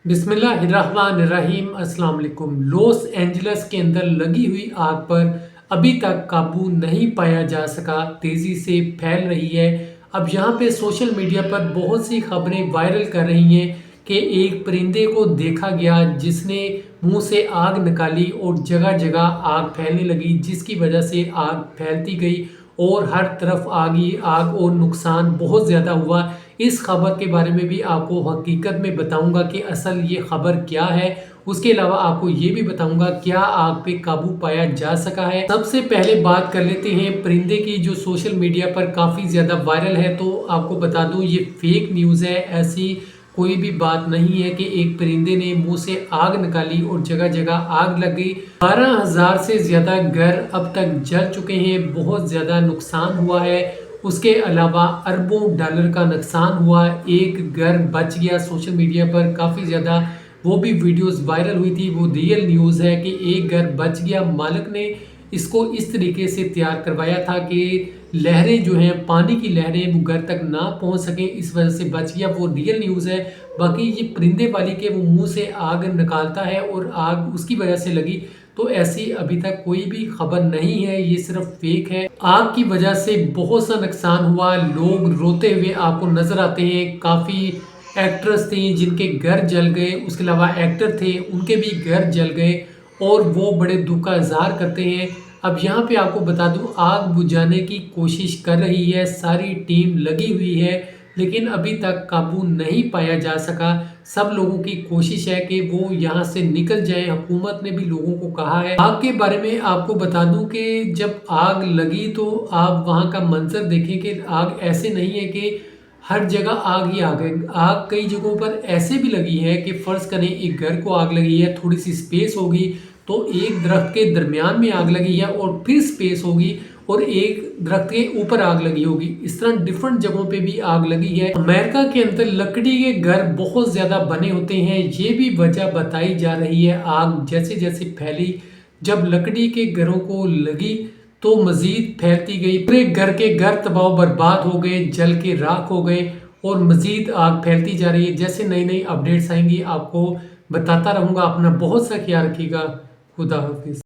बिस्मिल्लाहिर्रहमानिर्रहीम। अस्सलाम वालेकुम। लॉस एंजल्स के अंदर लगी हुई आग पर अभी तक काबू नहीं पाया जा सका, तेज़ी से फैल रही है। अब यहाँ पे सोशल मीडिया पर बहुत सी खबरें वायरल कर रही हैं कि एक परिंदे को देखा गया जिसने मुंह से आग निकाली और जगह जगह आग फैलने लगी, जिसकी वजह से आग फैलती गई और हर तरफ आग ही आग और नुकसान बहुत ज़्यादा हुआ। इस खबर के बारे में भी आपको हकीकत में बताऊंगा कि असल ये खबर क्या है। उसके अलावा आपको ये भी बताऊंगा क्या आग पे काबू पाया जा सका है। सबसे पहले बात कर लेते हैं परिंदे की, जो सोशल मीडिया पर काफ़ी ज़्यादा वायरल है। तो आपको बता दूं ये फेक न्यूज़ है, ऐसी कोई भी बात नहीं है कि एक परिंदे ने मुंह से आग निकाली और जगह जगह आग लग गई। 12,000 से ज़्यादा घर अब तक जल चुके हैं, बहुत ज़्यादा नुकसान हुआ है। उसके अलावा अरबों डॉलर का नुकसान हुआ। एक घर बच गया। सोशल मीडिया पर काफ़ी ज़्यादा वो भी वीडियोस वायरल हुई थी। वो रियल न्यूज़ है कि एक घर बच गया। मालिक ने इसको इस तरीके से तैयार करवाया था कि लहरें जो हैं, पानी की लहरें वो घर तक ना पहुंच सकें, इस वजह से बच गया। वो रियल न्यूज़ है। बाकी ये परिंदे वाली के वो मुंह से आग निकालता है और आग उसकी वजह से लगी, तो ऐसी अभी तक कोई भी खबर नहीं है, ये सिर्फ फेक है। आग की वजह से बहुत सा नुकसान हुआ। लोग रोते हुए आपको नजर आते हैं। काफ़ी एक्ट्रेस थी जिनके घर जल गए, उसके अलावा एक्टर थे उनके भी घर जल गए और वो बड़े दुख का इजहार करते हैं। अब यहाँ पे आपको बता दूं, आग बुझाने की कोशिश कर रही है, सारी टीम लगी हुई है, लेकिन अभी तक काबू नहीं पाया जा सका। सब लोगों की कोशिश है कि वो यहाँ से निकल जाए। हुकूमत ने भी लोगों को कहा है। आग के बारे में आपको बता दूं कि जब आग लगी तो आप वहाँ का मंजर देखें कि आग ऐसे नहीं है कि हर जगह आग ही आग है। आग कई जगहों पर ऐसे भी लगी है कि फर्ज करें एक घर को आग लगी है, थोड़ी सी स्पेस होगी तो एक दरख्त के दरमियान में आग लगी है और फिर स्पेस होगी और एक दरख्त के ऊपर आग लगी होगी। इस तरह डिफरेंट जगहों पे भी आग लगी है। अमेरिका के अंदर लकड़ी के घर बहुत ज्यादा बने होते हैं, ये भी वजह बताई जा रही है। आग जैसे जैसे फैली, जब लकड़ी के घरों को लगी तो मजीद फैलती गई। पूरे घर के घर तबाह बर्बाद हो गए, जल के राख हो गए और मजीद आग फैलती जा रही है। जैसे नई नई अपडेट्स आएंगी आपको बताता रहूंगा। अपना बहुत सा ख्याल रखिएगा। खुदा हाफिज।